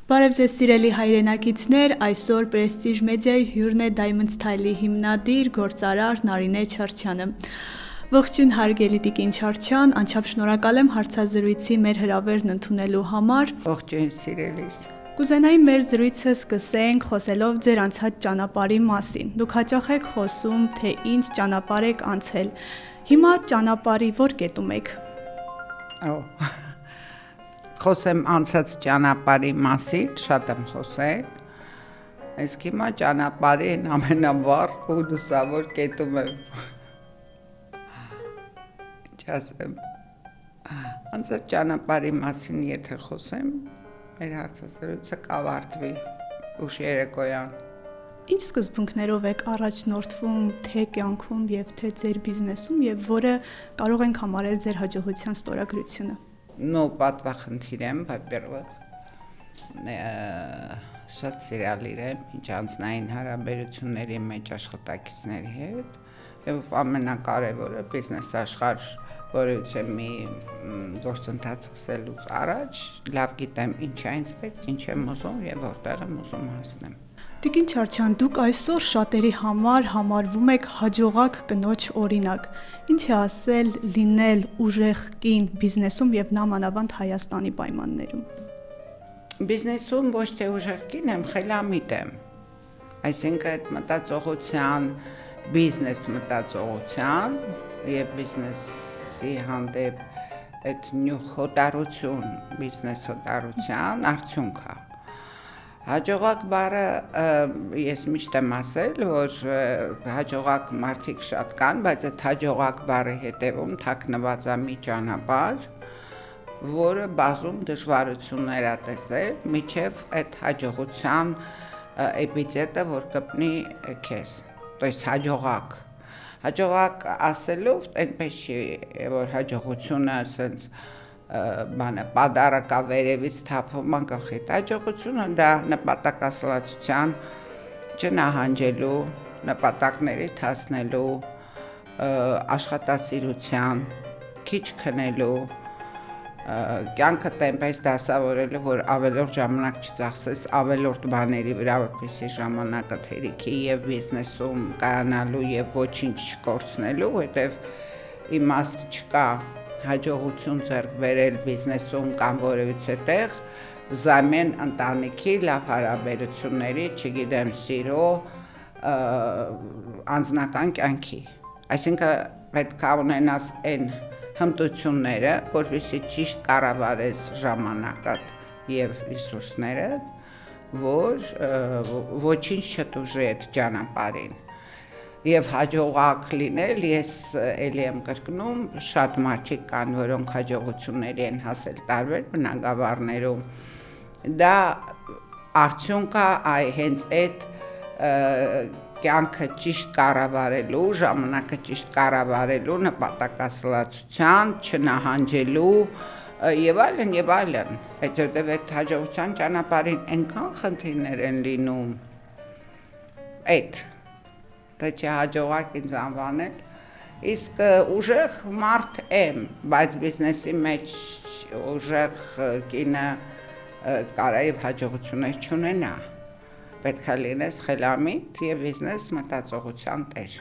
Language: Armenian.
Բարև ձեզ սիրելի հայրենակիցներ, այսօր Prestige Media-ի հյուրն է Diamond Style-ի հիմնադիր, գործարար Նարինե Չարչյանը։ Ողջույն հարգելի տիկին Չարչյան, անչափ շնորհակալ եմ հարցազրույցի մեր հրավերն ընդունելու համար։ Ողջույն սիրելիս։ Կուզենայի մեր զրույցը սկսենք խոսելով ձեր անցած ճանապարհի մասին։ Դուք հաճախ եք խոսում, թե ինչ ճանապարհ եք անցել։ Հիմա ճանապարհի որ կետում եք։ Խոսեմ անցած ճանապարհի մասին, շատ եմ խոսել։ Իսկ հիմա ճանապարհի ամենավառ ու լուսավոր կետում եմ։ Ինչ ասեմ։ Անցած ճանապարհի մասին եթե խոսեմ, մեր հարցազրույցը կավարտվի ուշ երեկոյան։ Ինչ սկզբունքներով եք առաջնորդվում թե կյանքում եւ թե ձեր բիզնեսում եւ որը կարող ենք համարել ձեր հաջողության ստորագրությունը։ Պատվախնդիր եմ, во-первых, շատ սիրալիր եմ ինչ անձնային հարաբերությունների մեջ աշխատակիցների հետ եւ ամենակարևորը բիզնես աշխարհ, որից եմ մի գործընթաց սկսելուց առաջ լավ գիտեմ ինչ է ինձ պետք, ինչ եմ ուզում եւ որտեղ եմ ուզում հասնեմ։ Տիկին Չարչյան, դուք այսօր շատերի համար համարվում եք հաջողակ կնոջ օրինակ։ Ինչ է ասել լինել ուժեղ կին բիզնեսում եւ նամանավանդ Հայաստանի պայմաններում։ Բիզնեսում ոչ թե ուժեղ կին եմ, խելամիտ եմ։ Այսինքն այդ մտածողության, բիզնես մտածողության եւ բիզնեսի հանդեպ այդ նյութ հոտարություն, բիզնես հոտարության արդյունք է։ Հաջողակ բառը ես միշտ եմ ասել, որ հաջողակ մարդիկ շատ կան, բայց այդ հաջողակ բառի հետևում թաքնված է մի ճանապարհ, որը բազում դժվարություններ է տեսել, միջև այդ հաջողության էպիցենտրը, որ կպնի քեզ։ То есть հաջողակ ասելով այնպես չի, որ հաջողությունը ասենց պադարակա վերևից թափվում ան գլխիդ։ Հաջողությունը դա նպատակասլացության չնահանջելու, նպատակների հասնելու, աշխատասիրության, քիչ քնելու, կյանքը այնպես դասավորելու, որ ավելորդ ժամանակ չծախսես ավելորդ բաների վրա, որպեսզի ժամանակը հերիքի եւ բիզնեսում կայանալու եւ ոչինչ չկորցնելու, որտեւ իմաստ չկա հաջողություն ձեռք բերել բիզնեսում կամ որևիցե տեղ, զամեն ընտանիքի լավ հարաբերությունների, չգիտեմ, սիրո, անձնական կյանքի։ Այսինքն պետք է ունենաս այն հմտությունները, որպեսզի ճիշտ կառավարես ժամանակդ եւ ռեսուրսներդ, որ ոչինչ չտուժի այդ ճանապարհին։ Եվ հաջողակ լինել, ես էլի եմ կրկնում, շատ մարդիկ կան, որոնք հաջողությունների են հասել տարբեր բնագավառներում։ Դա արդյունք է հենց այդ կյանքը ճիշտ կառավարելու, ժամանակը ճիշտ կառավարելու, նպատակասլացության, չնահանջելու եւ այլն եւ այլն։ Հետո այդ հաջողության ճանապարհին այնքան խնդիրներ են լինում։ Դա չհաջողակ ինձ անվանել, իսկ ուժեղ մարդ եմ, բայց բիզնեսի մեջ ուժեղ կինը կարա եւ հաջողություններ չունենա, պետք է լինես խելամիտ եւ բիզնես մտածողության տեր։